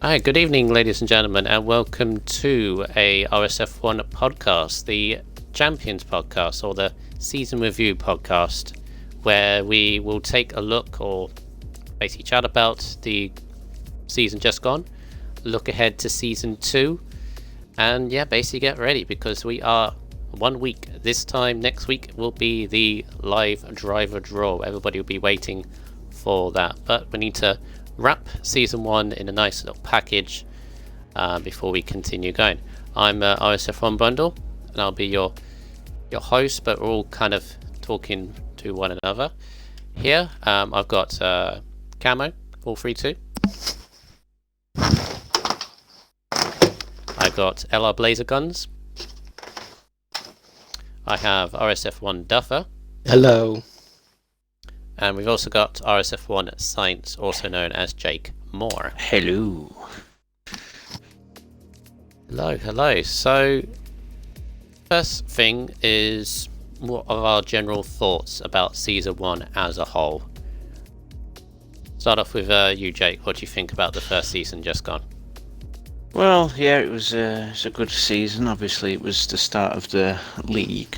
Hi, good evening, ladies and gentlemen, and welcome to a RSF1 podcast, the Champions podcast, or the Season Review podcast, where we will take a look or basically chat about the season just gone, look ahead to Season 2, and basically get ready because we are 1 week. This time next week will be the live driver draw. Everybody will be waiting for that, but we need to wrap Season 1 in a nice little package before we continue going. I'm RSF1 Bundle, and I'll be your host, but we're all kind of talking to one another here. I've got Camo, 432. I've got LR Blazer Guns. I have RSF1 Duffer. Hello. And we've also got RSF1 Science, also known as Jake Moore. Hello. Hello. So, first thing is, what are our general thoughts about Season 1 as a whole? Start off with you, Jake. What do you think about the first season just gone? Well, yeah, it was a good season. Obviously, it was the start of the league.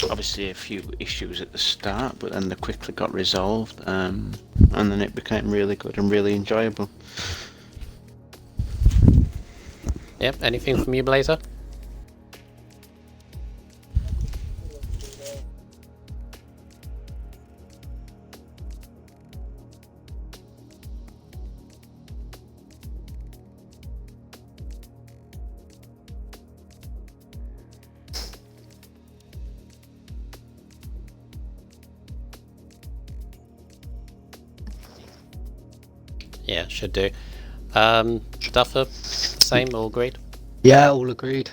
Obviously, a few issues at the start, but then they quickly got resolved, and then it became really good and really enjoyable. Yep. Anything from you, Blazer? Yeah, should do. Duffer, same, all agreed? Yeah, all agreed.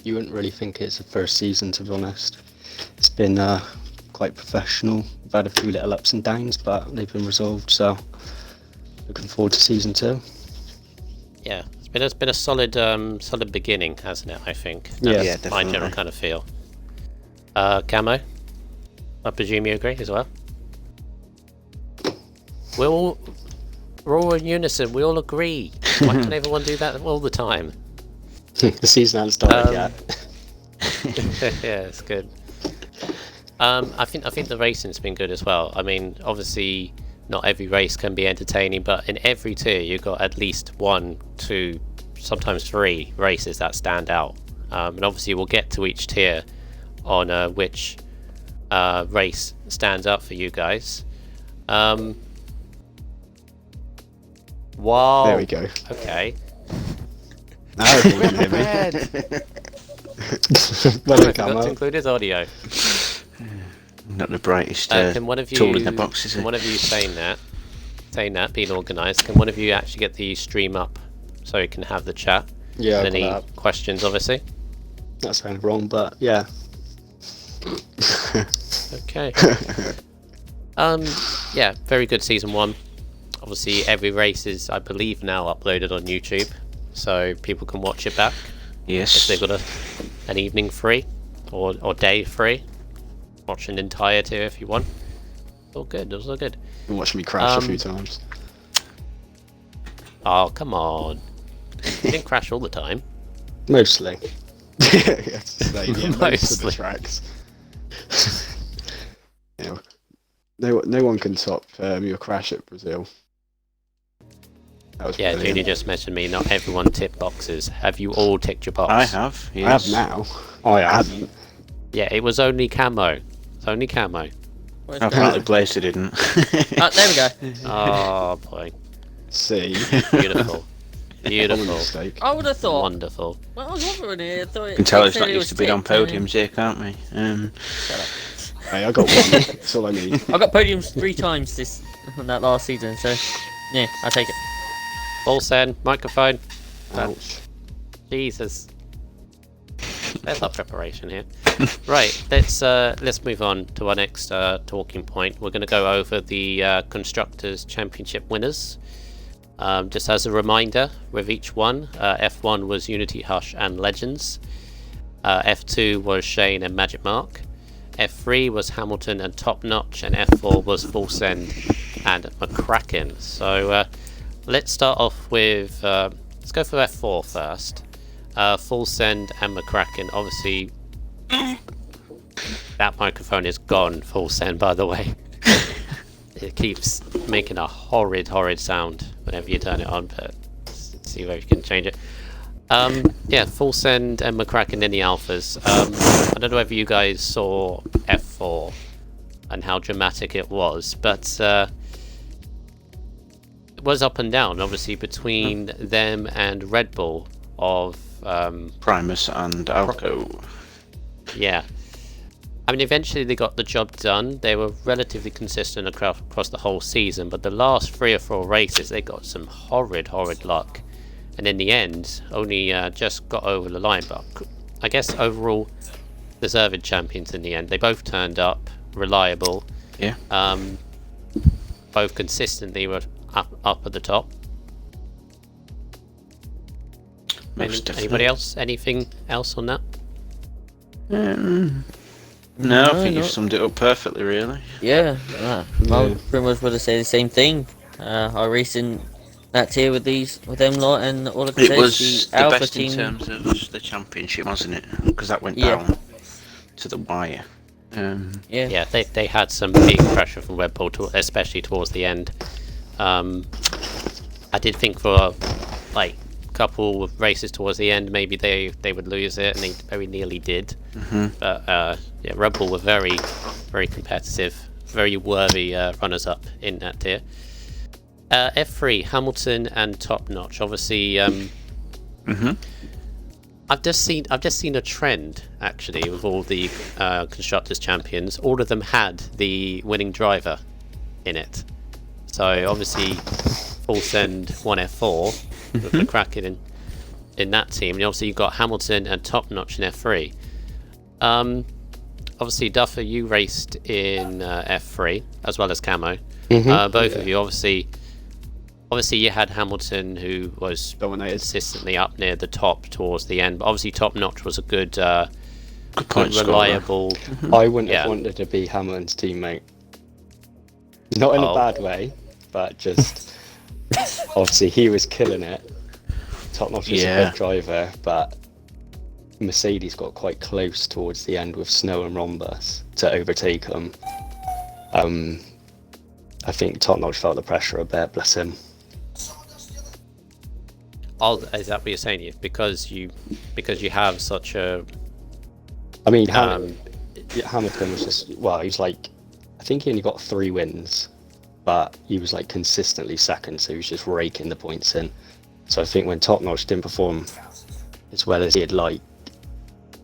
You wouldn't really think it's the first season, to be honest. It's been quite professional. We've had a few little ups and downs, but they've been resolved, so looking forward to Season 2. Yeah, it's been a solid beginning, hasn't it, I think? Yeah, That's my definitely. general kind of feel. Camo, I presume you agree as well? We're all in unison, we all agree. Why can't everyone do that all the time? The season hasn't started yet. Yeah, it's good. I think the racing's been good as well. I mean, obviously, not every race can be entertaining, but in every tier, you've got at least 1, 2, sometimes 3 races that stand out. And obviously, we'll get to each tier on which race stands out for you guys. Wow. There we go. Okay. Now everyone can hear me. Well I done, forgot to Camo. include his audio. Not the brightest Can one of you, tool in the box, is can it? one of you saying that, being organised, can one of you actually get the stream up so we can have the chat? Yeah, And I've got any that up. questions, obviously? That sounded wrong, but yeah. Okay. Yeah, very good Season 1. Obviously, every race is, I believe, now uploaded on YouTube, so people can watch it back if Yes. they've got an evening free or day free. Watch an entire tier if you want. All good, it was all good. You watched me crash a few times. Oh, come on. You didn't crash all the time. Mostly. Yeah, most of the Mostly. tracks. You know, no one can top your crash at Brazil. That was Yeah, brilliant. Judy just mentioned me, not everyone ticked boxes. Have you all ticked your box? I have. I have Yes. now. I hadn't. Yeah, it was only Camo. It's only Camo. Where's Apparently Blazer didn't. Oh, there we go. Oh, boy. See. Beautiful. Common Beautiful. mistake. I would have thought. Wonderful. Well, I was wondering here. I thought You can tell it it's said not it used was to being on ticked, and podiums here, can't we? Shut up. Hey, I got one. That's all I need. I got podiums 3 times this on that last season, so yeah, I'll take it. Ball send, microphone. Ouch. Jesus. There's our preparation here. Right, let's move on to our next talking point. We're going to go over the Constructors' Championship winners. Just as a reminder, with each one, F1 was Unity, Hush, and Legends. F2 was Shane and Magic Mark. F3 was Hamilton and Top Notch, and F4 was Full Send and McCracken. So let's start off with let's go for F4 first. Full Send and McCracken. Obviously, that microphone is gone. Full Send, by the way. It keeps making a horrid sound whenever you turn it on, but let's see if you can change it. Yeah, Full Send and McCracken in the alphas. I don't know whether you guys saw F4 and how dramatic it was, but it was up and down, obviously, between them and Red Bull of Primus and Alco. Yeah. I mean, eventually they got the job done. They were relatively consistent across the whole season, but the last 3 or 4 races, they got some horrid luck. And in the end, only just got over the line. But I guess overall, deserved champions in the end. They both turned up, reliable. Yeah. Both consistently were up at the top. Anybody else? Anything else on that? No, I think you've summed it up perfectly, really. Yeah, I pretty much would have said the same thing. Our racing that tier with them lot, and all I can It say was is the Alpha best team. in terms of the championship, wasn't it? Because that went Yeah. down to the wire. Yeah, they had some big pressure from Red Bull, especially towards the end. I did think for like couple of races towards the end, maybe they would lose it, and they very nearly did. But yeah, Red Bull were very competitive, very worthy runners-up in that tier. F3, Hamilton and Top Notch. Obviously, I've just seen a trend actually with all the constructors champions. All of them had the winning driver in it. So obviously, Full Send won F4 with the Kraken in that team, and obviously you've got Hamilton and Top Notch in F3. Obviously, Duffer, you raced in F3 as well as Camo. Both of you, obviously you had Hamilton, who was consistently up near the top towards the end. But obviously, Top Notch was a good reliable. I wouldn't have wanted to be Hamilton's teammate. Not in a bad way, but just obviously he was killing it. Top Notch was a good driver, but Mercedes got quite close towards the end with Snow and Rhombus to overtake him. I think Top Notch felt the pressure a bit, bless him. Is that what you're saying? Because you have such a. I mean, Hamilton was just he was like, I think he only got 3 wins, but he was like consistently second, so he was just raking the points in. So I think when Top Notch didn't perform as well as he'd like,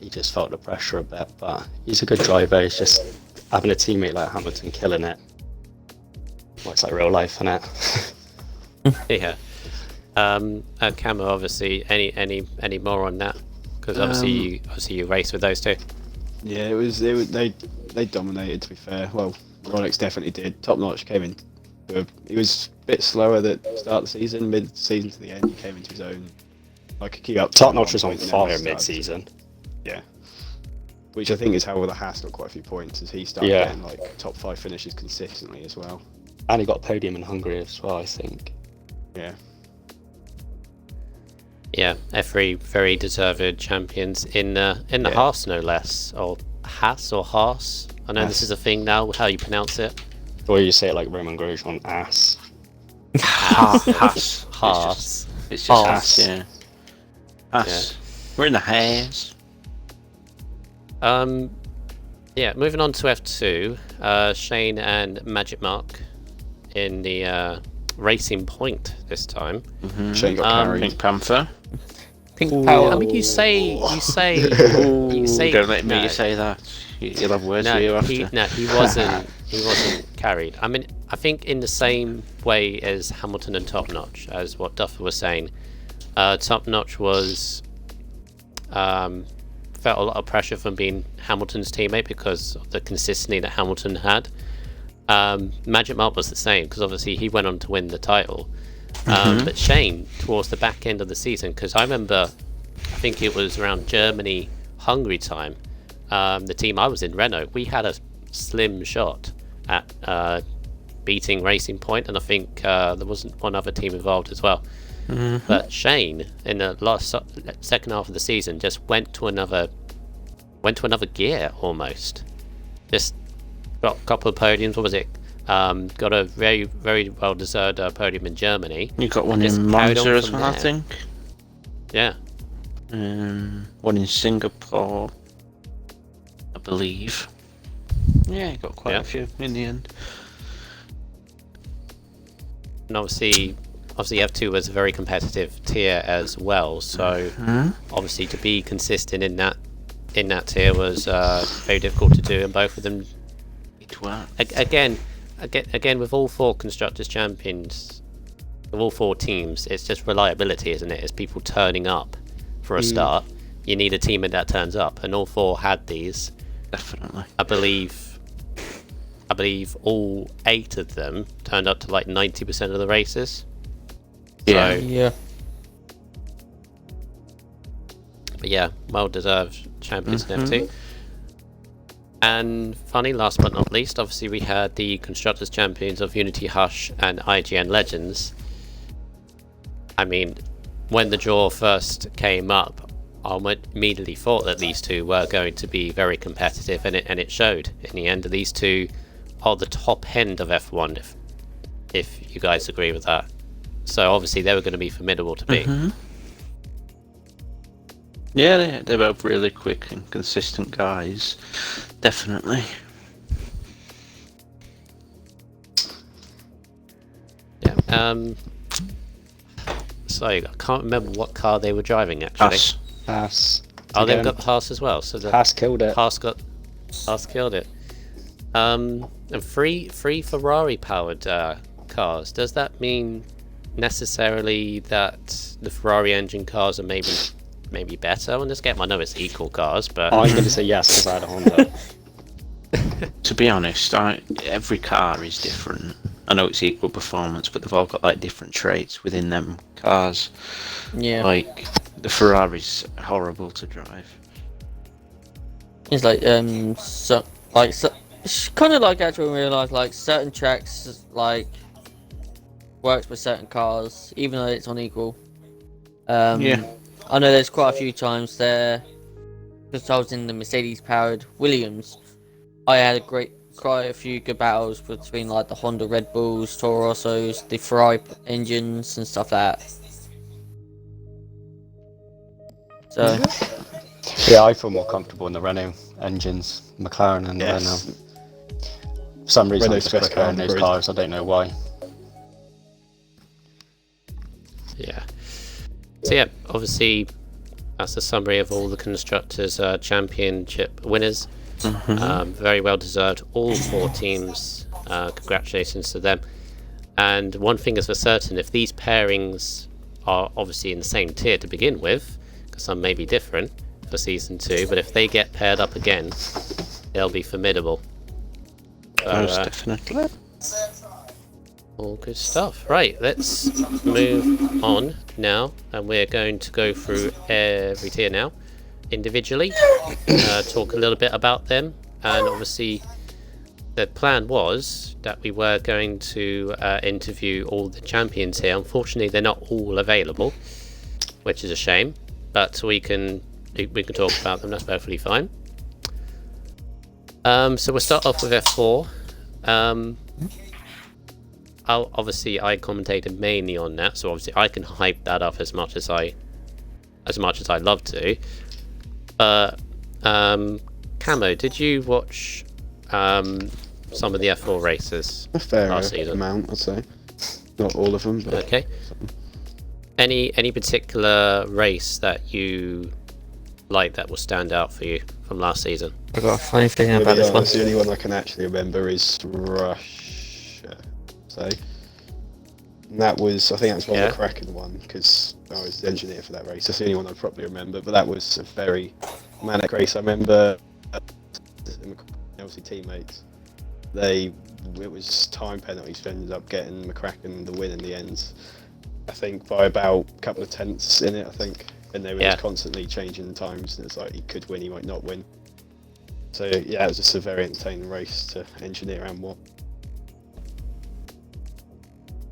he just felt the pressure a bit. But he's a good driver. He's just having a teammate like Hamilton killing it. Well, it's like real life, isn't it? Yeah. Camo, obviously, any more on that? Because obviously you raced with those two. Yeah, they dominated, to be fair. Well, Rolex definitely did. Top Notch came in. He was a bit slower at the start of the season, mid-season to the end. He came into his own. Like he up. Top Notch was on fire mid-season. Yeah, which I think is how the Haas got quite a few points, as he started getting like top 5 finishes consistently as well. And he got a podium in Hungary as well, I think. Yeah. Yeah, F3 very deserved champions in the Haas, no less, or Haas or Haas. I know this is a thing now. How you pronounce it? Or you say it like Roman Grosjean, ass. Haas. Haas. It's just Haas, yeah. Haas. We're in the Haas. Yeah, moving on to F2, Shane and Magic Mark in the Racing Point this time. Shane got carried. Pink Panther. Pink Power. I mean, you say. Don't let me say that. You'll have words for you after. He wasn't carried. I mean, I think in the same way as Hamilton and Top Notch, as what Duffer was saying, Top Notch was felt a lot of pressure from being Hamilton's teammate because of the consistency that Hamilton had. Magic Mark was the same because obviously he went on to win the title. But Shane, towards the back end of the season, because I remember, I think it was around Germany, Hungary time, the team I was in, Renault, we had a slim shot at beating Racing Point, and I think there wasn't one other team involved as well. But Shane, in the second half of the season, just went to another gear almost. Just got a couple of podiums. What was it? Got a very, very well-deserved podium in Germany. You got one Just in carried Monza on as from well, I there. think. Yeah. One in Singapore, I believe. Yeah, you got quite Yeah. a few in the end. And obviously F2 was a very competitive tier as well. So obviously to be consistent in that tier was very difficult to do, and both of them It was. again with all four constructors champions, with all four teams, it's just reliability, isn't it? It's people turning up for a start. You need a team that turns up, and all four had these. Definitely. I believe all 8 of them turned up to like 90% of the races. Yeah. So, Yeah. but yeah, well deserved champions in F2. And funny, last but not least, obviously we had the constructors champions of Unity Hush and IGN Legends. I mean, when the draw first came up, I immediately thought that these two were going to be very competitive, and it showed in the end. These two are the top end of F1, if you guys agree with that. So obviously they were going to be formidable to beat. Yeah, they're both really quick and consistent guys. Definitely. Yeah. So I can't remember what car they were driving actually. Us. Haas. Oh, they've Again, got the Haas as well. So the Haas killed it. Haas killed it. And three Ferrari powered cars. Does that mean necessarily that the Ferrari engine cars are maybe better on this game? I know it's equal cars, but I'm going to say yes because I had a Honda. To be honest, every car is different. I know it's equal performance, but they've all got like different traits within them cars. Yeah. Like the Ferrari's horrible to drive. It's like it's kind of like actually in real life, like certain tracks like works with certain cars, even though it's unequal. Yeah. I know there's quite a few times there, because I was in the Mercedes powered Williams, I had quite a few good battles between like the Honda Red Bulls, Toro Rossos, the Ferrari engines and stuff like that. So Yeah, I feel more comfortable in the Renault engines, McLaren and Yes. Renault. For some reason, I'm Renault's just best quicker car in in the those grid. cars. I don't know why. yeah. So yeah, obviously that's a summary of all the constructors championship winners. Very well deserved, all 4 teams. Congratulations to them. And one thing is for certain, if these pairings are obviously in the same tier to begin with, because some may be different for season 2, but if they get paired up again, they'll be formidable. So, Most definitely. all good stuff. Right, let's move on now, and we're going to go through every tier now individually, talk a little bit about them, and obviously the plan was that we were going to interview all the champions here. Unfortunately, they're not all available, which is a shame, but we can talk about them. That's perfectly fine. So we'll start off with F4. Obviously I commentated mainly on that, so obviously I can hype that up as much as I love to. Camo, did you watch some of the F4 races A fair last season? amount, I'd say. Not all of them, but Okay. Any particular race that you like that will stand out for you from last season? I got a funny feeling to about be this one. honest, the only one I can actually remember is Russia. So, and that was, I think that's one Yeah. of the cracking one because I was the engineer for that race. That's the only one I probably remember. But that was a very manic race. I remember, obviously teammates. It was time penalties. Who ended up getting McCracken the win in the end. I think by about a couple of tenths in it. I think, and they were Yeah. just constantly changing the times. And it's like he could win, he might not win. So yeah, it was just a very entertaining race to engineer and watch.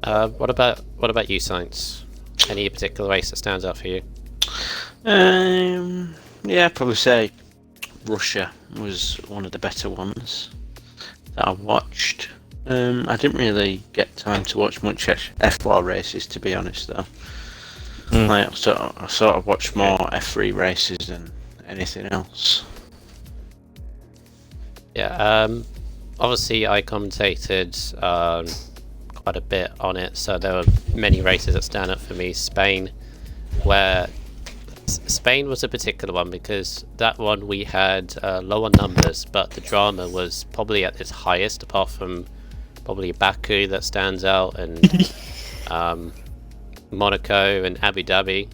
What about you, Science? Any particular race that stands out for you? Yeah, I'd probably say Russia was one of the better ones that I watched. I didn't really get time to watch much F1 races, to be honest, though. Like, I sort of watched more F3 races than anything else. Yeah. Obviously, I commentated quite a bit on it, so there were many races that stand out for me. Spain was a particular one because that one we had lower numbers, but the drama was probably at its highest, apart from probably Baku that stands out, and Monaco and Abu Dhabi.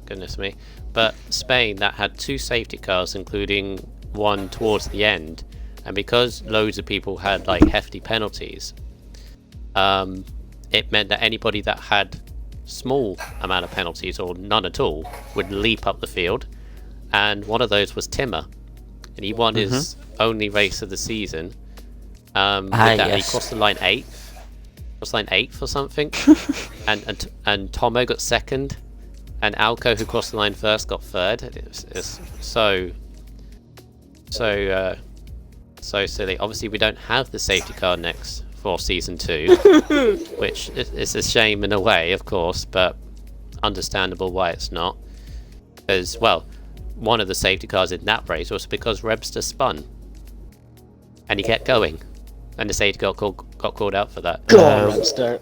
Goodness me. But Spain, that had 2 safety cars, including one towards the end, and because loads of people had like hefty penalties, it meant that anybody that had small amount of penalties or none at all would leap up the field, and one of those was Timmer, and he won his only race of the season. With that, he crossed the line 8th or something, and Tomo got 2nd, and Alco, who crossed the line first, got 3rd. It's so silly. Obviously, we don't have the safety car next for season 2, which is a shame in a way, of course, but understandable why it's not. Because, well, one of the safety cars in that race was because Rebster spun, and he kept going, and the safety car got called out for that. Go on, Rebster.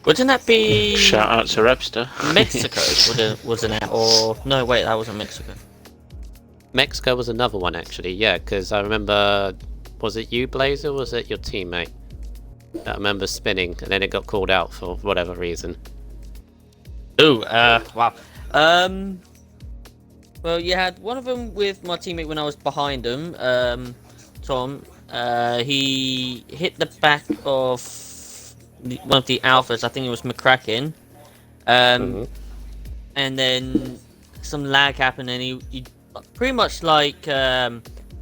Wouldn't that be Shout out to Rebster. Mexico? Wasn't it? Or no, wait, that wasn't Mexico. Mexico was another one, actually, yeah, because I remember, was it you, Blazer, or was it your teammate? I remember spinning, and then it got called out for whatever reason. Ooh, wow. Well, you had one of them with my teammate when I was behind him, Tom. He hit the back of one of the Alphas, I think it was McCracken. And then some lag happened, and he pretty much like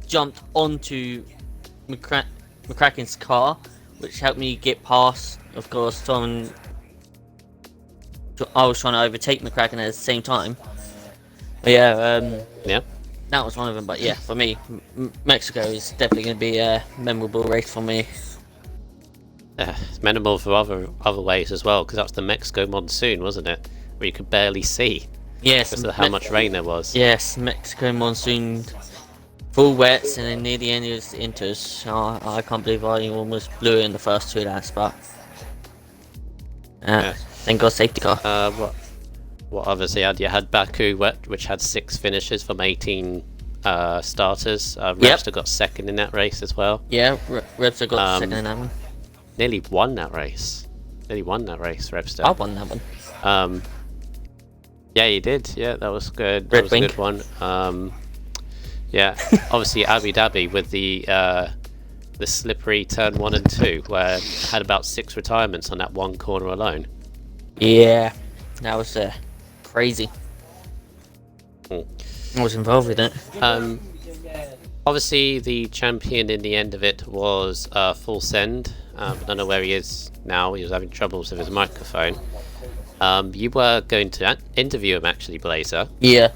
jumped onto McCracken's car, which helped me get past, of course, Tom. I was trying to overtake McCracken at the same time. But yeah, Yeah. that was one of them. But yeah, for me, Mexico is definitely going to be a memorable race for me. It's memorable for other ways as well, because that's the Mexico monsoon, wasn't it? Where you could barely see Yes, because of how much rain there was. Yes, Mexico monsoon, full wets, and then near the end it was inters. I can't believe I almost blew it in the first 2 laps, but thank God safety car. What others you had? You had Baku, which had 6 finishes from 18 starters. Rebster got 2nd in that race as well. Yeah, Rebster got 2nd in that one. Nearly won that race, Rebster. I won that one. Yeah, you did. Yeah, that was good. Red That was Wing. a good one. Yeah, obviously Abu Dhabi with the slippery turn 1 and 2, where it had about 6 retirements on that one corner alone. Yeah, that was crazy. I was involved with it. Obviously, the champion in the end of it was Full Send. I don't know where he is now. He was having troubles with his microphone. You were going to interview him, actually, Blazer. Yeah.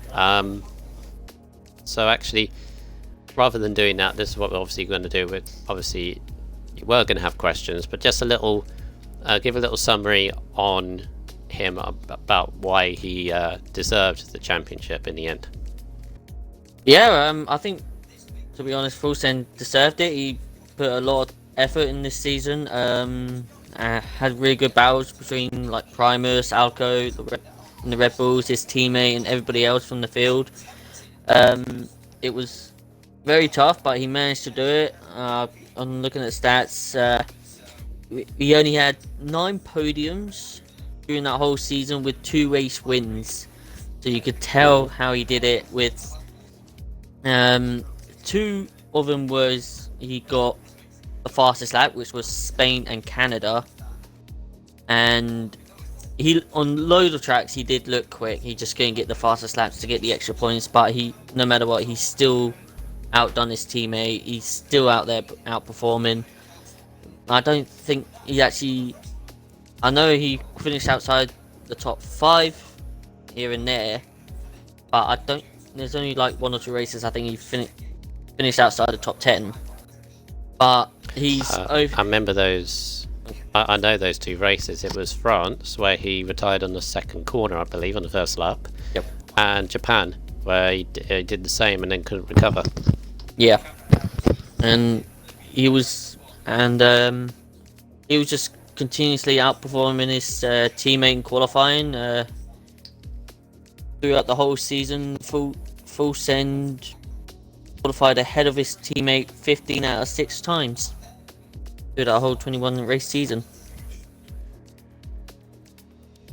So actually, rather than doing that, this is what we're obviously going to do. Obviously, you were going to have questions, but just a little, give a little summary on him about why he deserved the championship in the end. Yeah, I think, to be honest, Fulsen deserved it. He put a lot of effort in this season. Had really good battles between like Primus, Alco, and the Red Bulls, his teammate, and everybody else from the field. It was very tough, but he managed to do it. I'm looking at the stats. He only had 9 podiums during that whole season with 2 race wins. So you could tell how he did it with 2 of them was he got the fastest lap, which was Spain and Canada. And he, on loads of tracks, he did look quick. He just couldn't get the fastest laps to get the extra points. But he, no matter what, he still outdone his teammate. He's still out there outperforming. I don't think he actually I know he finished outside the top 5 here and there, but I don't. There's only like 1 or 2 races I think he finished outside the top 10. But he's over. I remember those. I know those 2 races. It was France, where he retired on the second corner, I believe, on the first lap. Yep. And Japan, where he did the same and then couldn't recover. Yeah, and he was just continuously outperforming his teammate in qualifying throughout the whole season. Full send qualified ahead of his teammate 15 out of 6 times through that whole 21 race season.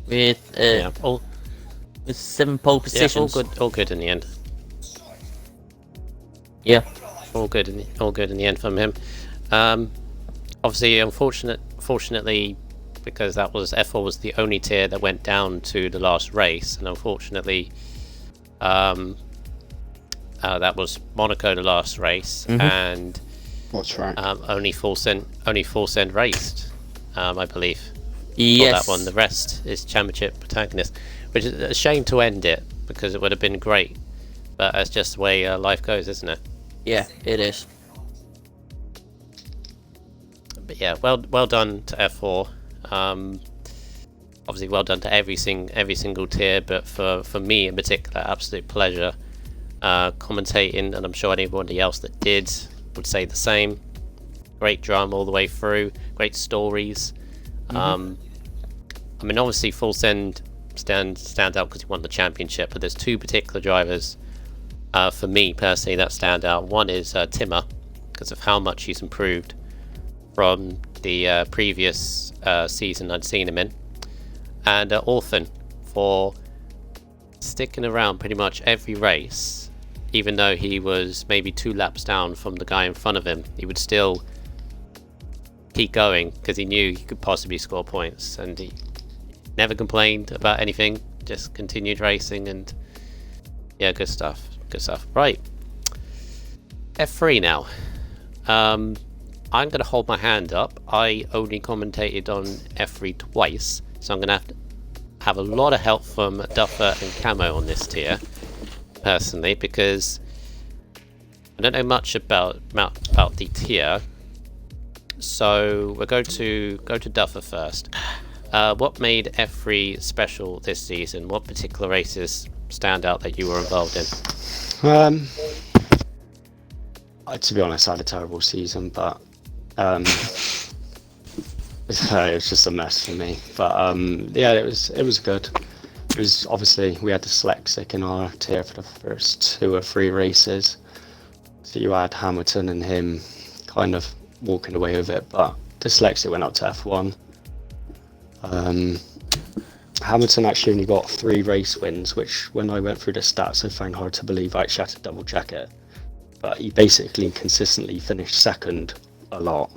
With with 7 pole positions. All good in the end. Yeah. All good in the end from him. Obviously, fortunately, because that was F4 was the only tier that went down to the last race, and unfortunately, that was Monaco the last race, and What track? only full send raced, I believe. Yes. For that one, the rest is championship protagonist, which is a shame to end it because it would have been great, but that's just the way life goes, isn't it? Yeah, it is. But yeah, well done to F4. Obviously, well done to every single tier. But for me in particular, absolute pleasure commentating, and I'm sure anybody else that did would say the same. Great drama all the way through. Great stories. I mean, obviously, Full Send stands out because he won the championship. But there's 2 particular drivers for me personally that stand out. One is Timmer, because of how much he's improved from the previous season I'd seen him in, and Orphan for sticking around pretty much every race, even though he was maybe 2 laps down from the guy in front of him. He would still keep going because he knew he could possibly score points, and he never complained about anything, just continued racing. And yeah, good stuff. Right, F3 now. I'm going to hold my hand up. I only commentated on F3 twice, so I'm going to have a lot of help from Duffer and Camo on this tier, personally, because I don't know much about the tier. So we'll go to Duffer first. What made F3 special this season? What particular races stand out that you were involved in? To be honest, I had a terrible season, but it was just a mess for me. But yeah, it was good. It was obviously we had dyslexic in our tier for the first 2 or 3 races, so you had Hamilton and him kind of walking away with it, but dyslexic went up to F1. Hamilton actually only got 3 race wins, which when I went through the stats I found hard to believe. I actually had to double check it, but he basically consistently finished second a lot,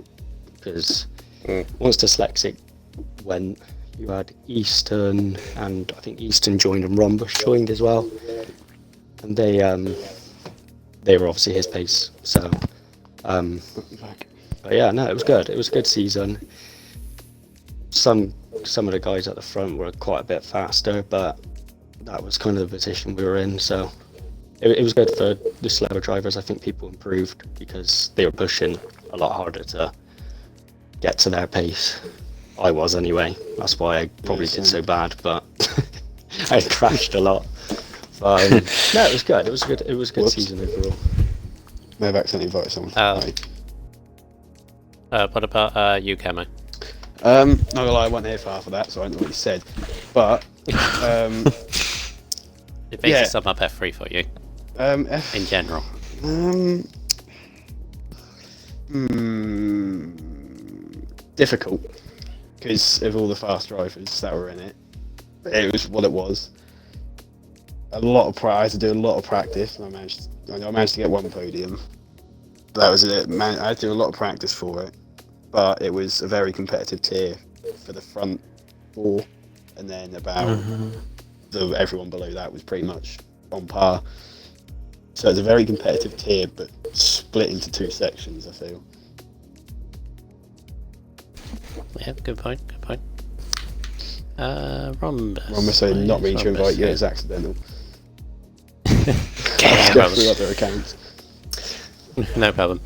because once dyslexic went, you had Easton, and I think Easton joined and Ron Bush joined as well, and they were obviously his pace. So but yeah, no, it was good. It was a good season. Some of the guys at the front were quite a bit faster, but that was kind of the position we were in, so it was good for the slower drivers. I think people improved because they were pushing a lot harder to get to their pace. I was anyway. That's why I probably did so bad, but I crashed a lot. But, no, it was good. It was good. It was a good season overall. May have accidentally invited someone. What about you, Camo? Not gonna lie, I wasn't here for half of that, so I don't know what you said. But It basically sum up F3 for you in general. Difficult because of all the fast drivers that were in it. It was what it was. I had to do a lot of practice, and I managed to get 1 podium. That was it. I had to do a lot of practice for it, but it was a very competitive tier for the front 4, and then about everyone below that was pretty much on par. So it's a very competitive tier, but split into 2 sections, I feel. Yeah, good point. Rhombus. Rhombus saying not Where mean is to invite you, Rhombus? it's accidental. Yeah, Go through other accounts. no problem.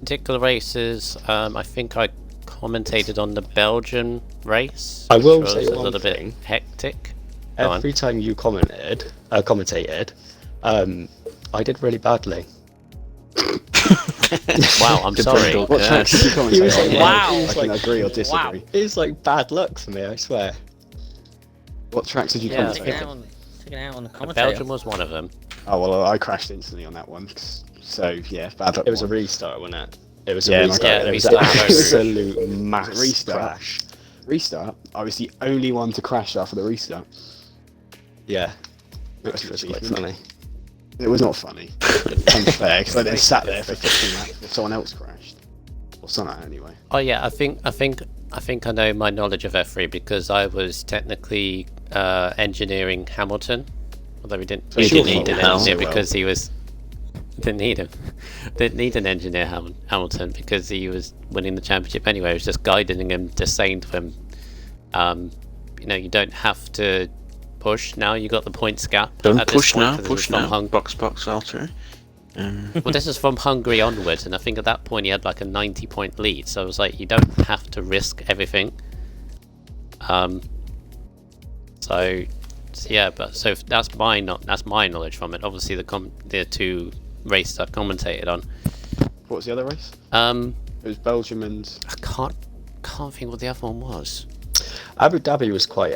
Particular races, I think I commentated on the Belgian race. I will which say was a one little thing. bit hectic. Go on. Every time you commentated, I did really badly. Wow, I'm sorry. What tracks did you comment He was on? like, wow. I he was can like, agree or disagree. It's like bad luck for me, I swear. What tracks did you Yeah, comment Taking on? out on the commentator. Belgium was one of them. Oh, well, I crashed instantly on that one. So, yeah, bad luck. It was a one. restart, wasn't it? It was Yeah, a and I restart. got- It was an restart. absolute mass Restart. crash. Restart. I was the only one to crash after the restart. Yeah, That's which was an quite achievement. funny. It was not funny. Unfair, because I then sat there for 15 laps before someone else crashed. Or something anyway. Oh yeah, I think I know my knowledge of F3 because I was technically engineering Hamilton, although we didn't So you need didn't an need Hamilton engineer well. because he was didn't need him. Didn't need an engineer Hamilton because he was winning the championship anyway. It was just guiding him, just saying to him, you don't have to push now. You got the points gap. Don't at this push point, now, 'cause it was push from now. Hung- Box, Alter. Well, this is from Hungary onwards, and I think at that point he had like a 90-point lead. So I was like, you don't have to risk everything. So yeah, but so that's my knowledge from it. Obviously, the two races I commentated on. What was the other race? It It was Belgium and... I can't think what the other one was. Abu Dhabi was quite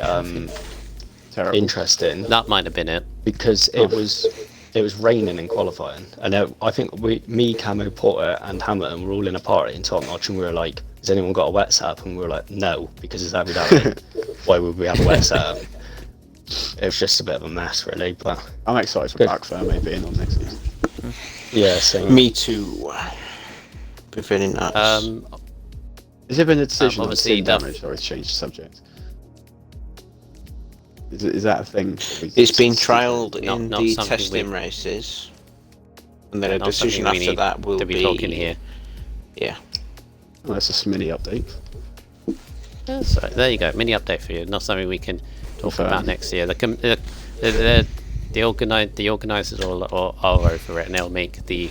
Terrible. interesting That might have been it. because it was raining in qualifying, and I think me, Camo, Porter, and Hamilton were all in a party in top notch, and we were like, "Has anyone got a wet setup?" And we were like, "No," because it's Abu Dhabi. Why would we have a wet setup? It was just a bit of a mess, really. But I'm excited for Good. Back Ferme being on next season. yeah, same. Me too. Be very nice. Has there been a decision on obviously sim Duff- damage, or it's changed the subject? Is that a thing? It's been trialled Not- in not the something testing we- races, and then a Not decision something we after need that will to be talking here. Yeah. Oh, that's a mini update. So there you go, mini update for you. Not something we can talk Confirmed. about next year. The organisers are over it, and they'll make the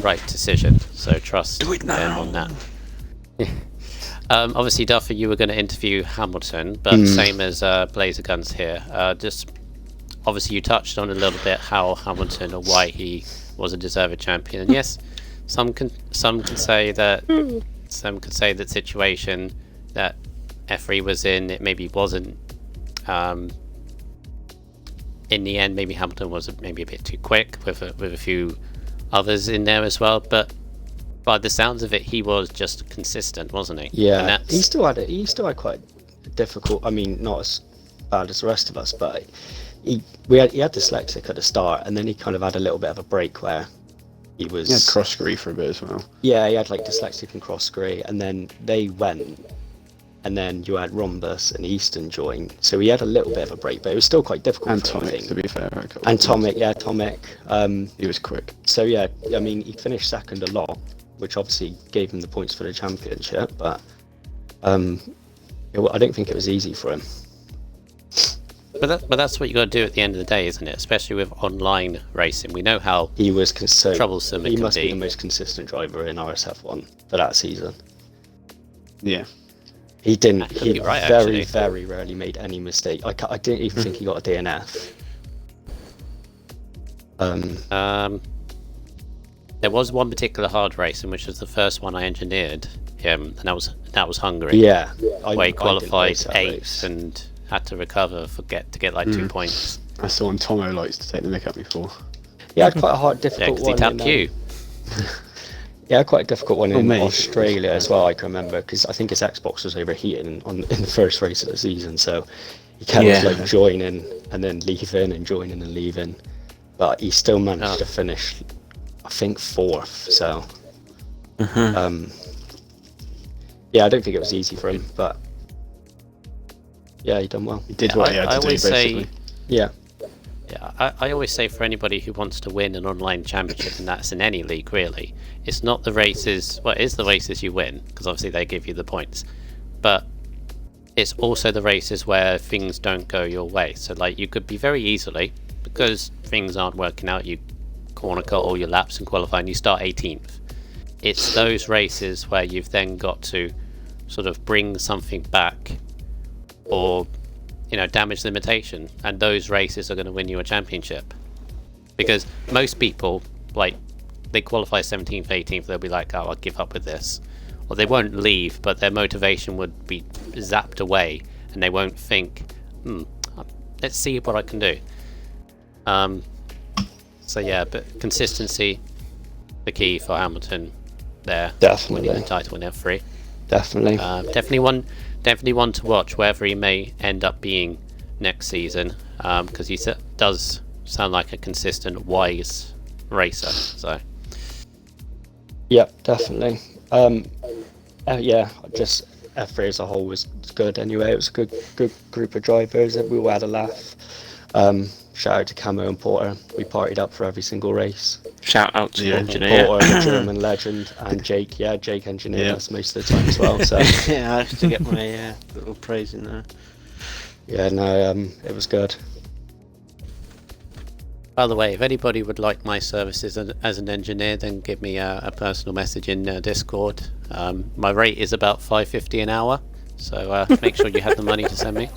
right decision. So trust Do it them now. on that. Obviously, Duffy, you were going to interview Hamilton, but same as Blazer Guns here. Just obviously, you touched on a little bit how Hamilton or why he was a deserved champion. And yes, some can say that the situation that F3 was in, it maybe wasn't. In the end, maybe Hamilton was maybe a bit too quick with a few others in there as well, but by the sounds of it, he was just consistent, wasn't he? And Yeah, that's, he still had quite a difficult. I mean, not as bad as the rest of us, but he had dyslexic at the start, and then he kind of had a little bit of a break where he was. He had cross scree for a bit as well. Yeah, he had like dyslexic and cross scree, and then they went, and then you had Rhombus and Easton join, so he had a little bit of a break, but it was still quite difficult. And for him, I Tomic, think. to be fair. a couple And of times. Tomic. He was quick. So yeah, I mean, he finished second a lot, which obviously gave him the points for the championship, but I don't think it was easy for him. but that's what you got to do at the end of the day, isn't it? Especially with online racing, we know how He was so troublesome it He can must be be. the most consistent driver in RSF1 for that season. Yeah. He didn't. That could He be right, very, actually. very rarely made any mistake. I didn't even think he got a DNF. There was one particular hard race, in which was the first one I engineered him, and that was Hungary. Yeah, where he didn't qualified race that eighth race. and had to recover to get like 2 points. That's the one Tomo likes to take the mick at me for. He had quite a hard, Yeah, difficult because he one. tapped in, you. He had quite a difficult one in me. Australia as well. I can remember because I think his Xbox was overheating in the first race of the season, so he kept Yeah. like joining and then leaving and joining and leaving, but he still managed Oh. to finish, I think, fourth. So, yeah, I don't think it was easy for him, but yeah, he done well. He did Yeah, what he I had to do, always say- basically. Yeah, Yeah, I always say for anybody who wants to win an online championship, and that's in any league really, it's not the races. Well, it is the races you win, because obviously they give you the points. but it's also the races where things don't go your way. So like you could be very easily, because things aren't working out, you corner cut all your laps and qualify and you start 18th. It's those races where you've then got to sort of bring something back or, you know, damage limitation, and those races are going to win you a championship. Because most people, like, they qualify 17th, 18th, they'll be like, oh, I'll give up with this. Or they won't leave, but their motivation would be zapped away, and they won't think, let's see what I can do. So yeah, but consistency, the key for Hamilton there. Definitely. Winning the title in F3. Definitely. Definitely one to watch, wherever he may end up being next season, because he does sound like a consistent, wise racer. So. Yep, definitely. Yeah, just F3 as a whole was good anyway. It was a good group of drivers. We all had a laugh. Shout out to Camo and Porter. We partied up for every single race. Shout out to your engineer. Porter, the German legend, and Jake. Yeah, Jake engineered us most of the time as well. So yeah, I have to get my little praise in there. Yeah, no, it was good. By the way, if anybody would like my services as an engineer, then give me a personal message in Discord. My rate is about $5.50 an hour, so make sure you have the money to send me.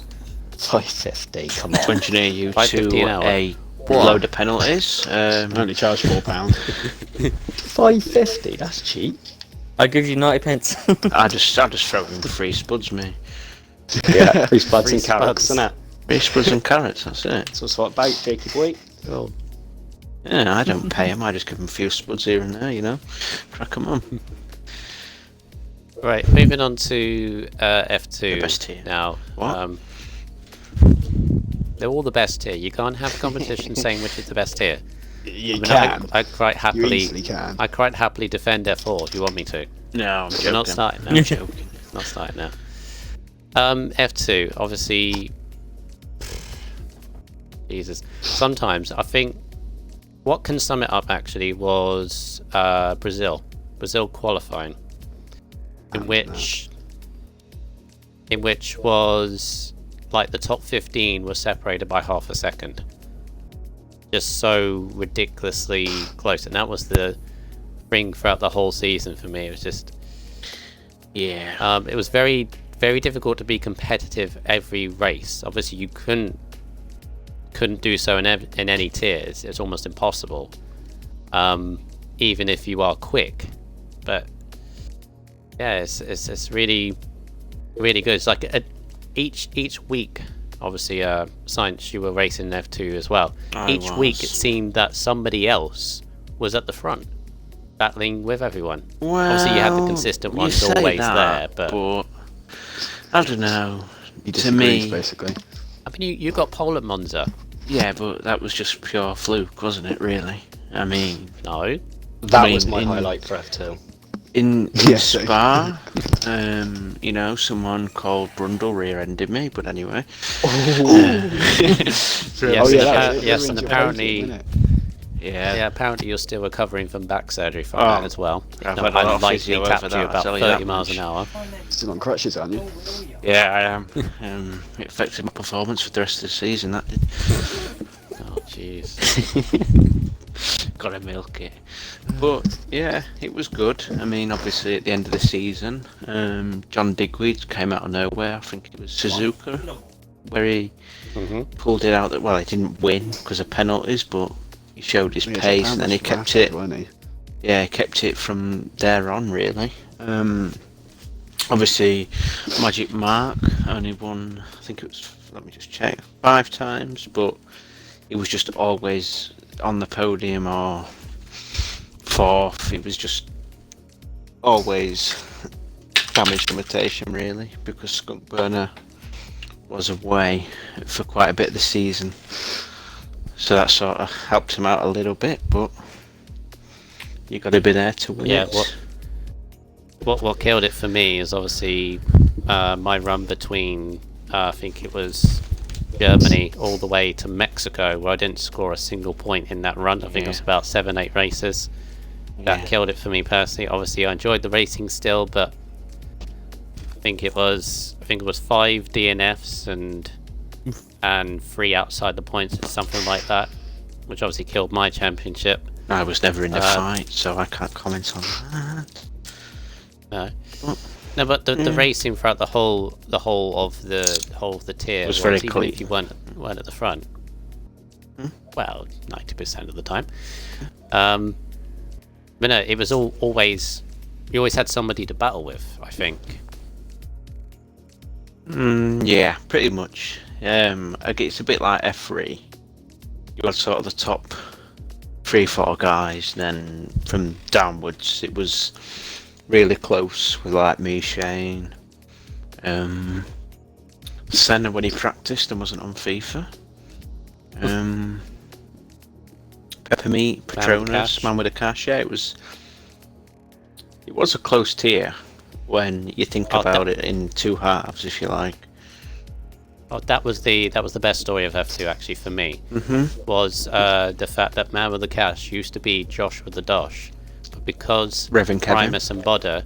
$5.50, come on. To engineer you $5.50 to an hour. a load of penalties. I only charge £4. $5.50, that's cheap. I give you 90 pence. I just throw in free spuds, me. Yeah, free spuds Free and carrots, spuds. innit? Free spuds and carrots, that's it. So what's what about, Jakey boy? Oh, Yeah, I don't pay them, I just give them a few spuds here and there, you know. Crack them on. right, moving on to F2 The best tier. now. What? They're all the best tier. You can't have a competition saying which is the best tier. You I mean, can. I quite You happily. easily can. I quite happily defend F4 if you want me to. No, I'm joking. We're not starting now. I'm joking. Not starting now. F2, obviously. Jesus. Sometimes I think what can sum it up actually was Brazil qualifying, in which was like the top 15 was separated by half a second. Just so ridiculously close, and that was the thing throughout the whole season for me. It was just, Yeah. it was very, very difficult to be competitive every race. Obviously, you couldn't do so in any tiers. It's almost impossible, even if you are quick. But yeah, it's really, really good. It's like each week. Obviously, Science, you were racing F2 as well. Each week it seemed that somebody else was at the front, battling with everyone. Well, Obviously, you had the consistent you ones say always that, there, but I don't know. He To disagrees, me, basically. I mean, you got pole at Monza. yeah, but that was just pure fluke, wasn't it? Really? I mean, No, That I was mean, my in- highlight for F2. in Yes, Spa, you know, someone called Brundle rear-ended me. But anyway. yes, Oh, yeah, and that yes, ruined and your apparently. rating, didn't it? Yeah, apparently you're still recovering from back surgery from Oh, that as well. I've No, had a lot I of lightly physio over tapped that, you I'll about tell you 30 that miles much. an hour. Still on crutches, aren't you? Yeah, I am. It affected my performance for the rest of the season. That did. Oh, jeez. Gotta milk it. But yeah, it was good. I mean, obviously at the end of the season, John Digweed came out of nowhere. I think it was Suzuka, where he pulled it out. That well, he didn't win because of penalties, but he showed his Yeah, pace, Japan and then he was kept rapid, it. wasn't he? Yeah, he kept it from there on, really. Obviously, Magic Mark only won, I think it was, let me just check, 5 times, but he was just always on the podium or 4th. It was just always damage limitation, really, because Skunk Burner was away for quite a bit of the season. So that sort of helped him out a little bit, but you got to be there to win Yeah, it. what killed it for me is obviously my run between I think it was Germany all the way to Mexico, where I didn't score a single point in that run. I think it was about 7-8 races. That Yeah. killed it for me personally. Obviously, I enjoyed the racing still, but think it was 5 DNFs and 3 outside the points or something like that, which obviously killed my championship. I was never in the fight, so I can't comment on that. No. No, but the racing throughout the whole of the tier Was very even clean. if you weren't at the front. Well, 90% of the time. But no, it was always you always had somebody to battle with, I think. Yeah, pretty much. It's a bit like F3. You had sort of the top 3-4 guys, and then from downwards it was really close with like me, Shane, Senna when he practiced and wasn't on FIFA, Peppermeat, Patronus, Man with a Cash. Yeah, it was a close tier when you think about it in 2 halves, if you like. Oh, that was the best story of F2 actually for me. Was the fact that Man with the Cash used to be Josh with the Dosh, but because Reverend Kevin. Primus and Bodder,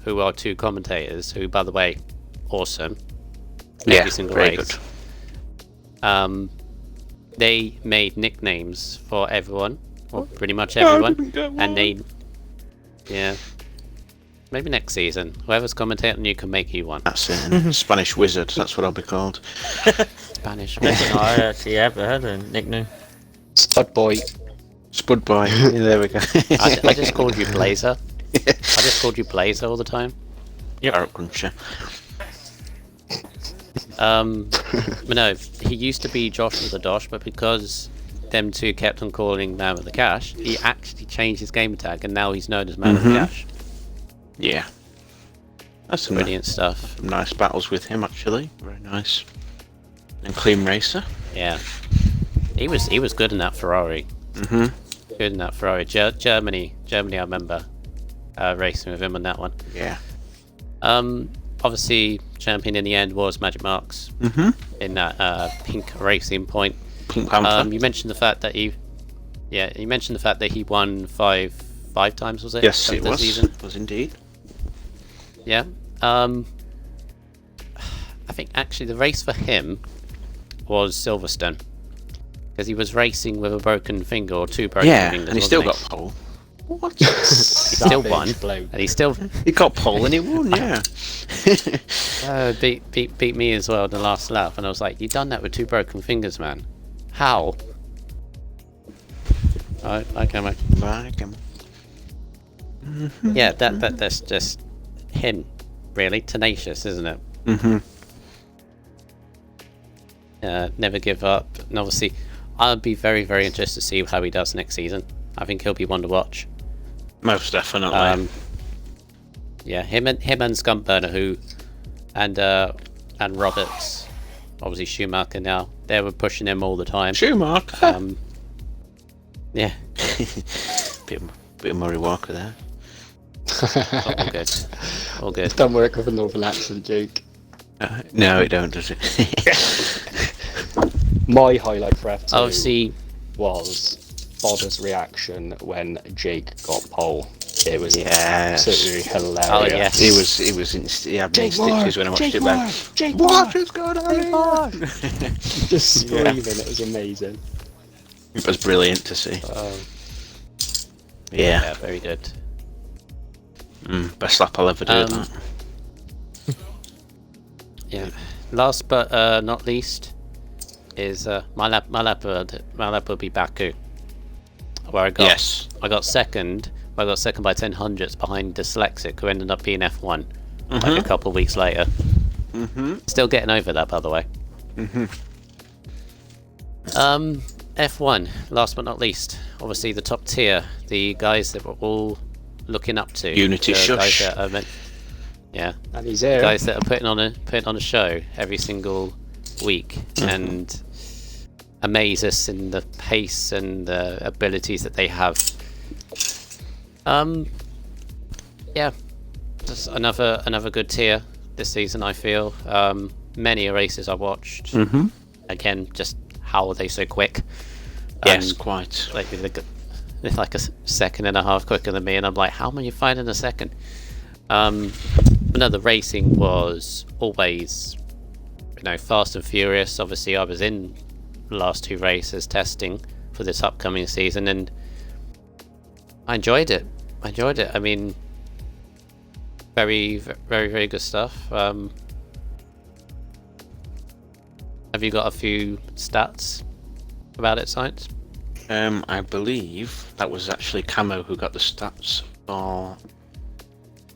who are 2 commentators, who by the way, awesome, every single very race. good. They made nicknames for everyone, or pretty much everyone, and maybe next season, whoever's commentating, you can make you one. That's it. Spanish Wizard. That's what I'll be called. Spanish. I don't know, I actually ever had a nickname. Spud Boy. Spud Boy. Yeah, there we go. I just called you Blazer. I just called you Blazer all the time. Carrot Cruncher. But no, he used to be Josh with the Dosh, but because them 2 kept on calling Man with the Cash, he actually changed his game tag, and now he's known as Man with the Cash. Yeah. That's some Brilliant stuff. nice battles with him, actually. Very nice. And Clean Racer. Yeah, he was good in that Ferrari. Good in that Ferrari. Germany. I remember racing with him on that one. Yeah. Obviously, champion in the end was Magic Marks in that pink Racing Point. Pink Panther. You mentioned the fact that he won five times, was it? Yes, it the was. Season? It was indeed. Yeah. I think actually the race for him was Silverstone, because he was racing with a broken finger or 2 broken fingers. And he still wasn't got pole. What? He still won, and he still He got pole and he won, yeah. beat me as well in the last lap, and I was like, "You done that with 2 broken fingers, man? How?" Okay, mate. Yeah, that's just him, really tenacious, isn't it? Never give up, and obviously, I'll be very, very interested to see how he does next season. I think he'll be one to watch. Most definitely. Yeah, him and Scumpburner, and Roberts, obviously Schumacher now. They were pushing him all the time. Schumacher. Yeah. bit of Murray Walker there. All good. All good. Don't work with a northern accent, Jake. No, it don't, does it? My highlight for F2 Obviously, was Bodder's reaction when Jake got pole. It was Yes. absolutely hilarious. Oh, yes. He had me stitches when I watched it back. Jake What is going on? Just screaming, it was amazing. It was brilliant to see. yeah, very good. Best lap I'll ever do. That. Yeah. Last but not least is my lap will be Baku, where I got second. I got second by 10 hundredths behind Dyslexic, who ended up being F1 like a couple of weeks later. Still getting over that, by the way. F1, last but not least, obviously the top tier, the guys that we're all looking up to. Unity the Shush. Guys that are yeah, And he's here. guys that are putting on a show every single week and amaze us in the pace and the abilities that they have. Yeah, just another good tier this season, I feel. Many races I watched. Again, just how are they so quick? Yes, quite. Like like a second and a half quicker than me, and I'm like, how am I finding a second? No, the racing was always, fast and furious. Obviously, I was in the last 2 races testing for this upcoming season, and I enjoyed it. I mean, very, very, very good stuff. Have you got a few stats about it, Science? I believe that was actually Camo who got the stats for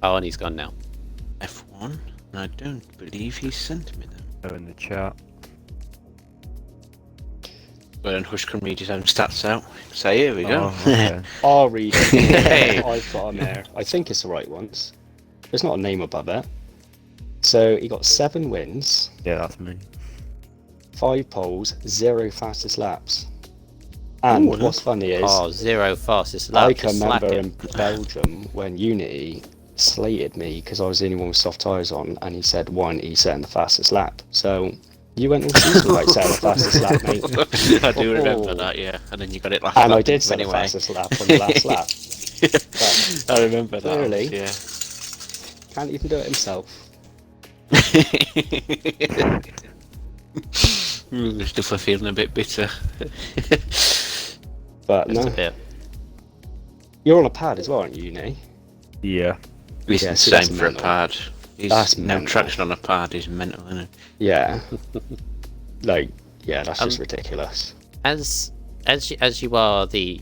Oh, and he's gone now. F1. And I don't believe he sent me them. They're in the chat. But then Hush can read his own stats out. So here we go. Oh, okay. I'll read it. Hey. I've got on there. I think it's the right ones. There's not a name above it. So he got 7 wins, Yeah, that's me. 5 poles, 0 fastest laps. And Ooh, what's funny is, Oh, 0 fastest lap. I can just remember slacking. in Belgium when Unity slated me because I was the only one with soft tyres on, and he said he set in the fastest lap. So you went all season like setting the fastest lap, mate. I do remember that, yeah. And then you got it last And lap, I did didn't set you, the anyway. fastest lap on the last lap. But I remember that. clearly- Yeah. can't even do it himself. Stuff are feeling a bit bitter. But Just no, a bit. you're on a pad as well, aren't you, Nate? Yeah. He's Yeah, the see, that's same for a mental. pad. He's That's no mental. traction on a pad is mental, isn't it? Yeah. Like, yeah, that's just Um, ridiculous. As you are the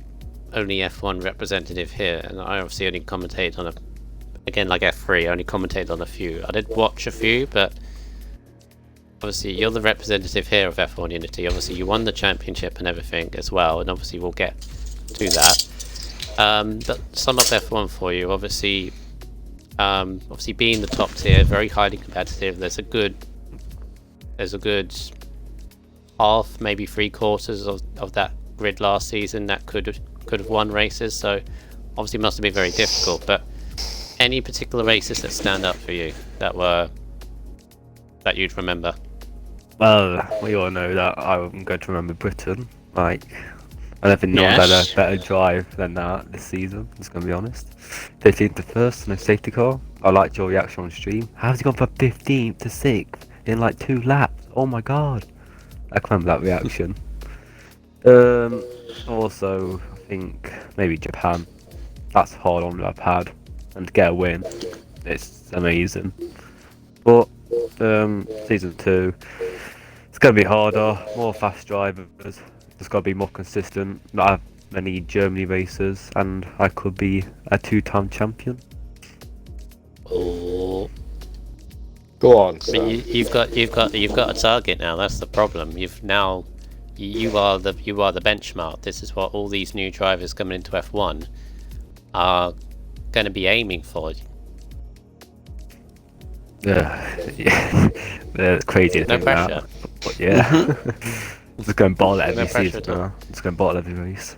only F1 representative here, and I obviously only commentated on again like F3, I only commentated on a few. I did watch a few, but obviously you're the representative here of F1 Unity. Obviously you won the championship and everything as well, and obviously we'll get to that. But sum up F1 for you. Obviously being the top tier, very highly competitive. There's a good half, maybe 3/4 of that grid last season that could have won races. So obviously it must have been very difficult. But any particular races that stand up for you that you'd remember? Well, we all know that I'm going to remember Britain. Like, I don't think no Yes. better drive than that this season, just going to be honest. 15th to 1st, no safety car. I liked your reaction on stream. How's he gone from 15th to 6th in like 2 laps? Oh my god. I can remember that reaction. Also, I think maybe Japan. That's hard on that pad. And to get a win, it's amazing. But season 2, it's going to be harder, more fast drivers. It's got to be more consistent, not have many Germany races, and I could be a 2-time champion. Oh, Go on. I mean, So. you've got a target now. That's the problem. You are the benchmark. This is what all these new drivers coming into F1 are going to be aiming for. Yeah, it's crazy to No think pressure. that. But yeah, just going to bottle it every No pressure season at all. now. Just going to bottle every race.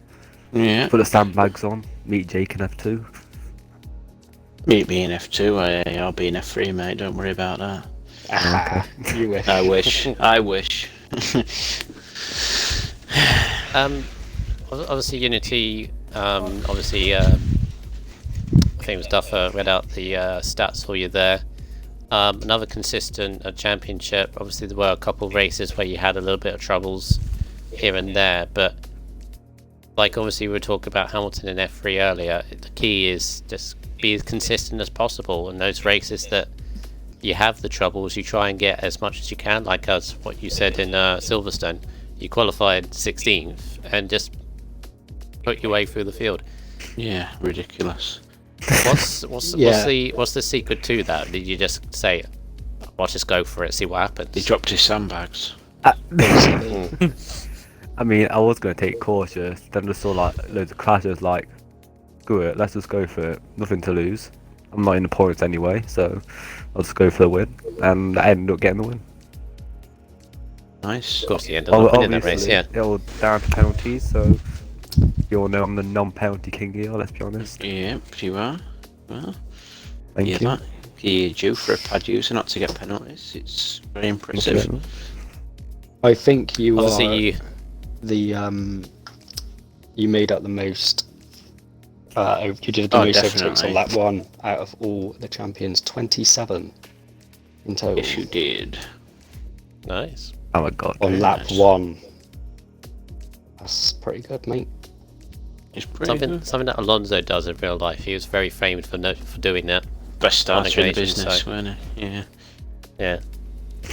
Yeah. Put the sandbags on. Meet Jake in F2. Meet me in F2. I'll be in F3, mate. Don't worry about that. Ah, you wish. I wish. I wish. Obviously Unity. I think it was Duffer read out the stats for you there. Another consistent championship. Obviously there were a couple races where you had a little bit of troubles here and there, but like obviously we were talking about Hamilton and F3 earlier. The key is just be as consistent as possible, and those races that you have the troubles, you try and get as much as you can. Like as what you said in Silverstone, you qualified 16th and just put your way through the field. Yeah, ridiculous. What's Yeah. the secret to that? Did you just say, "Well, just go for it, see what He happens"? dropped his sandbags. Basically. I mean, I was going to take cautious, then just saw like loads of crashes, like, screw it, let's just go for it, nothing to lose. I'm not in the points anyway, so I'll just go for the win, and I ended up getting the win. Nice. Of course, you ended up winning that race. Obviously, Yeah. it all down to penalties, so you all know I'm the non-penalty king here, let's be honest. Yep, you are. Well, Thank you're you. that. You're due for a pad user not to get penalties. It's very impressive. Okay. I think you Obviously, are you the you made up the most You did the most overtakes definitely. on lap 1 out of all the champions, 27 in total. Yes, you did. Nice. Oh my god. On Very lap nice. 1. That's pretty good, mate. It's pretty Something good. something that Alonso does in real life. He was very famed for doing that. Best starter in the occasion, business, so- weren't he? Yeah. Yeah.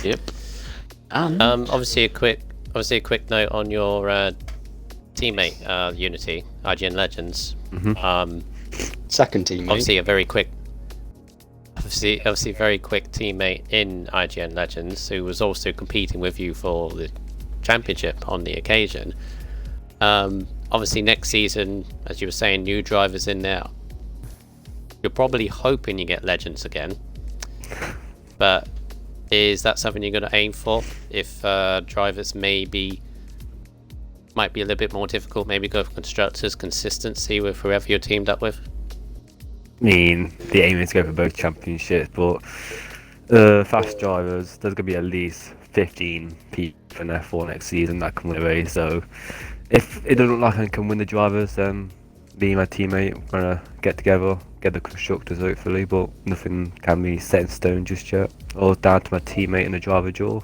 Yep. And Obviously a quick note on your teammate Unity, IGN Legends. Mhm. Second team, mate. Obviously a very quick very quick teammate in IGN Legends who was also competing with you for the championship on the occasion. Obviously next season, as you were saying, new drivers in there. You're probably hoping you get Legends again, but is that something you're going to aim for? If drivers might be a little bit more difficult, maybe go for constructors, consistency with whoever you're teamed up with. I mean, the aim is to go for both championships, but fast drivers, there's going to be at least 15 people in F4 next season that can win a race. So if it doesn't look like I can win the drivers, then me and my teammate are going to get together, get the constructors hopefully, but nothing can be set in stone just yet. All down to my teammate and the driver draw.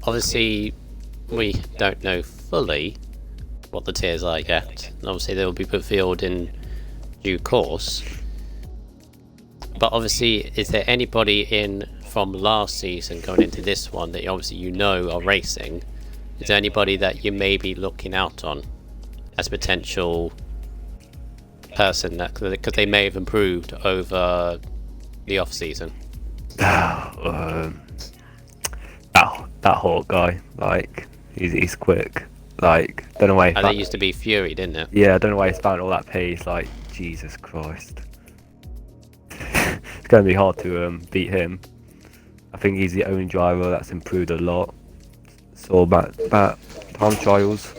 Obviously, we don't know fully what the tiers are yet, and obviously they will be revealed in due course. But obviously, is there anybody in from last season going into this one that obviously you know are racing? Is there anybody that you may be looking out on as a potential person that because they may have improved over the off season? That Hawk guy, like he's quick. Like don't know why. They used to be Fury, didn't it? Yeah, I don't know why he's found all that pace. Like Jesus Christ, it's going to be hard to beat him. I think he's the only driver that's improved a lot. So about time trials.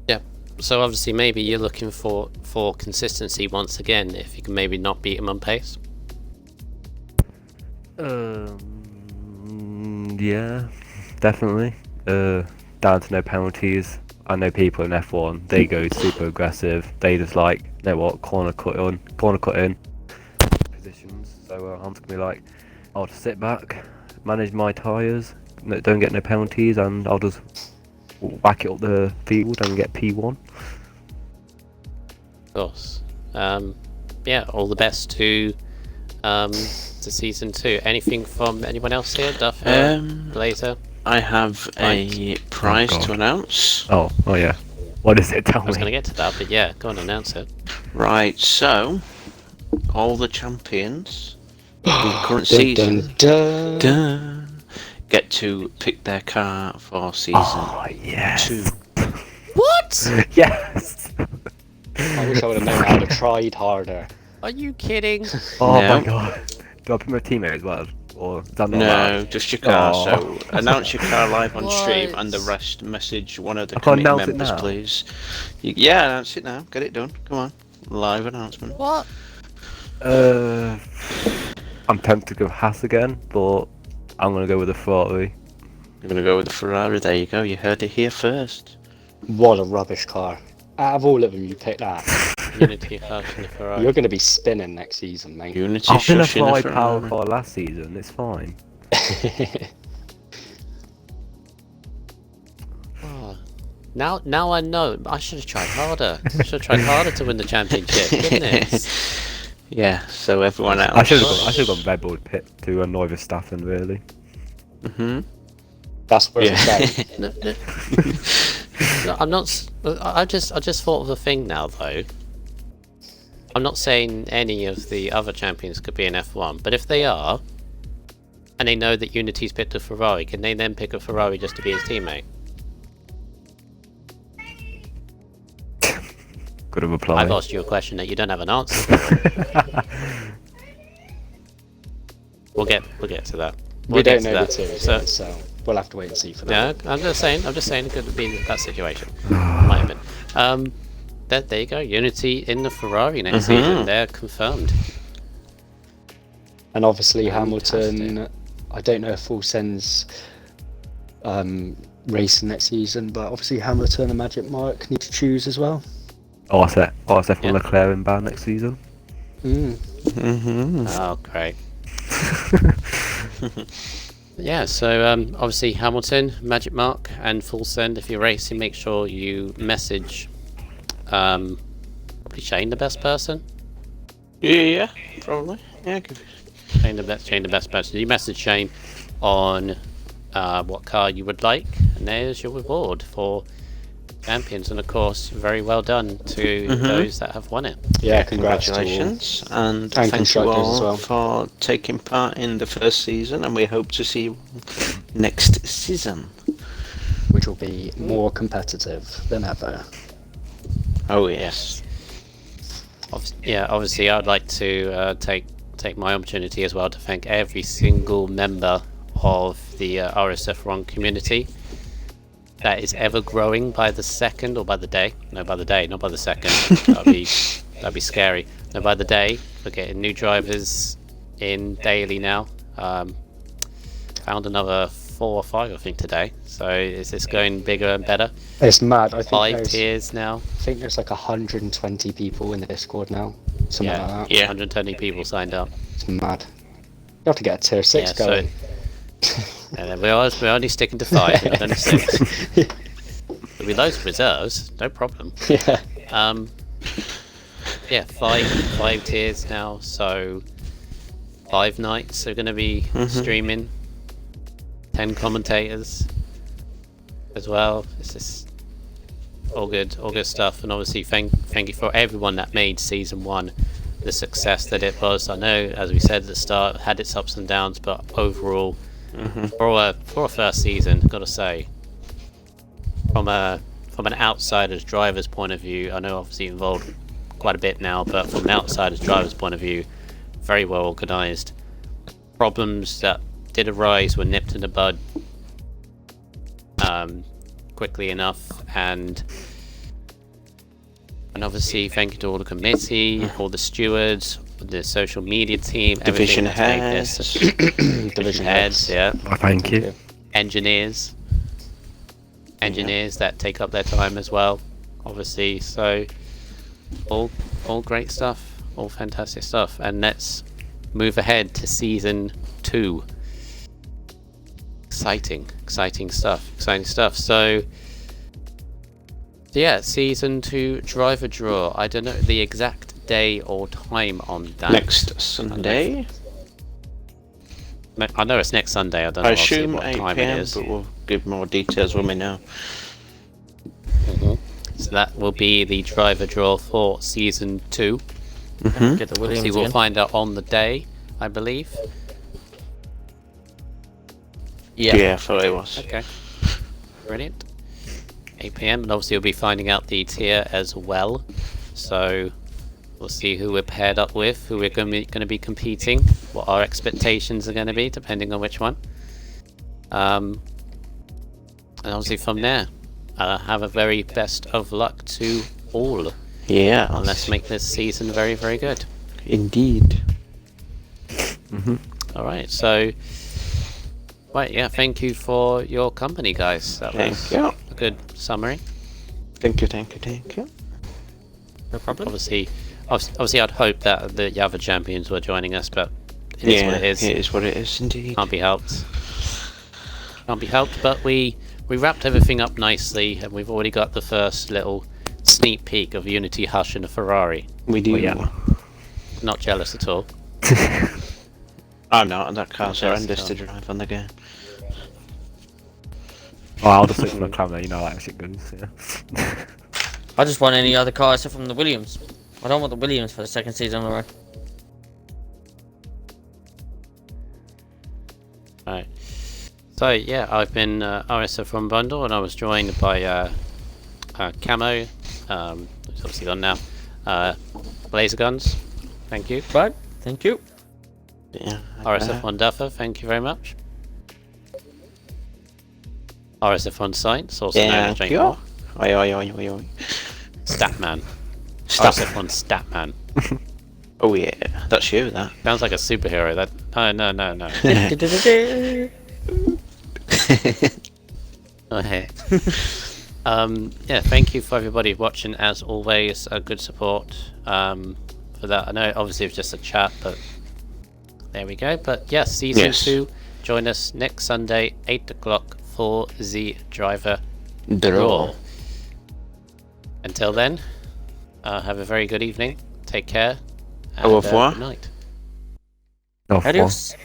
Yeah. So obviously, maybe you're looking for consistency once again. If you can maybe not beat him on pace. Yeah, definitely. Down to no penalties. I know people in F1, they go super aggressive. They just like, you know what, corner cut in positions. So I'm just gonna be like, I'll just sit back, manage my tyres, don't get no penalties, and I'll just whack it up the field and get P1. Of course. Yeah. All the best to season 2. Anything from anyone else here? Duff, Blazer? I have a prize to announce. Oh yeah. What is it? Tell I was me. going to get to that, but yeah, go on, announce it. Right, so all the champions in the current season get to pick their car for season Oh yes. 2. What? Yes. I wish I would have known how to tried harder. Are you kidding? Oh No. my god. Do I pick my teammate as well? Or is that not No, allowed? just your car. Oh. So announce your car live on stream, and the What? rest message one of the I can't committee announce it members, now? please. Yeah, announce it now. Get it done. Come on, live announcement. What? I'm tempted to go Haas again, but I'm gonna go with a Ferrari. You're gonna go with the Ferrari. There you go. You heard it here first. What a rubbish car. Out of all of them, you pick that. Unity version of Ferrari. You're going to be spinning next season, mate. Unity I've been a shushing the Ferrari power Ferrari. car last season. It's fine. Oh. Now I know. I should have tried harder. I should have tried harder to win the championship. Goodness. Yeah. So everyone else. I should have gone Red Bull pit to annoy Verstappen really. That's worth Yeah. a shout. No, I'm not. I just thought of a thing now though. I'm not saying any of the other champions could be in F1, but if they are, and they know that Unity's picked a Ferrari, can they then pick a Ferrari just to be his teammate? Could have applied. I've asked you a question that you don't have an answer for. We'll get to that. We We'll don't get to know the that. tiers So, yet, so we'll have to wait and see for that. yeah, I'm just saying it could have been that situation. Might have been. There you go. Unity in the Ferrari next season. They're confirmed. And obviously Fantastic. Hamilton, I don't know if Full Send's racing next season. But obviously Hamilton and Magic Mark need to choose as well. RSF1 Yeah. Leclerc in ban next season. Mm-hmm. Oh, great. Yeah, so obviously Hamilton, Magic Mark, and Full Send. If you're racing, make sure you message probably Shane, the best person. Yeah, probably. Yeah, good. Shane, the best person. You message Shane on what car you would like, and there's your reward for champions. And of course, very well done to those that have won it. Yeah, congrats to all. Congratulations, and And thank you constructors all as well. for taking part in the first season, and we hope to see you next season. Which will be more competitive than ever. Oh yes. Obviously, I'd like to take my opportunity as well to thank every single member of the RSF1 community that is ever growing by the second or by the day. No, by the day, not by the second. that'd be scary. No, by the day. We're getting new drivers in daily now. Found another 4 or 5, I think, today. So is this going bigger and better? It's mad. I think 5 tiers now. I think there's like 120 people in the Discord now. Something Yeah, like that. Yeah. 120 people signed up. It's mad. You have to get a tier 6 Yeah, so- going. And we're only sticking to 5, we're not only 6. There'll be loads of reserves, no problem. Yeah. Yeah, 5 tiers now, so 5 nights are going to be streaming. 10 commentators as well. It's just all good stuff. And obviously, thank you for everyone that made season 1 the success that it was. I know, as we said at the start, it had its ups and downs, but overall, for a first season, gotta say, from an outsider's driver's point of view, I know obviously involved quite a bit now, but from an outsider's driver's point of view, very well organised. Problems that did arise were nipped in the bud quickly enough, and obviously thank you to all the committee, all the stewards, the social media team, Division everything that's made heads. this. Division heads, yeah. Thank you. Engineers that take up their time as well, obviously. So all great stuff, all fantastic stuff. And let's move ahead to season 2. Exciting stuff. So yeah, season 2 driver draw. I don't know the exact day or time on that. Next Sunday. I know it's next Sunday. I don't know I obviously assume what 8 time it PM, is. but we'll give more details when we know. So that will be the driver draw for season 2. Get the Williams Obviously, we'll again. find out on the day, I believe. Yeah. I thought it was. Okay. Brilliant. 8 PM, and obviously we'll be finding out the tier as well. So we'll see who we're paired up with, who we're going to be competing, what our expectations are going to be, depending on which one. And obviously from there, have a very best of luck to all. Yeah. And let's make this season very, very good. Indeed. Alright, so... Right, yeah, thank you for your company, guys. That was Thank you. a good summary. Thank you. No problem. Obviously, I'd hope that the other champions were joining us, but it is what it is. It is what it is indeed. Can't be helped. But we wrapped everything up nicely, and we've already got the first little sneak peek of Unity Hush in a Ferrari. We do. Oh, yeah. Not jealous at all. I'm not, and that car's Yes, horrendous to no. drive on the game. Oh, I'll just look for the camera, you know how shit goes, yeah. I just want any other car except from the Williams. I don't want the Williams for the second season in a row. Right. So yeah, I've been RSF1 Bundle, and I was joined by Camo, who's obviously gone now. Laser Guns, thank you. Right? Thank you. Yeah. RSF1 Duffer, thank you very much. RSF1 Science, also known as Thank Jake you. Moore. Oi. Statman. Stop. RSF1 Statman. Oh yeah, that's you. That. Sounds like a superhero. That. Oh, no. Okay. Yeah, thank you for everybody watching. As always, good support for that. I know obviously it was just a chat, but there we go. But yes, season 2. Join us next Sunday, 8 o'clock for the driver draw. Until then, have a very good evening. Take care. And, Au revoir. good night. Au revoir. Adios.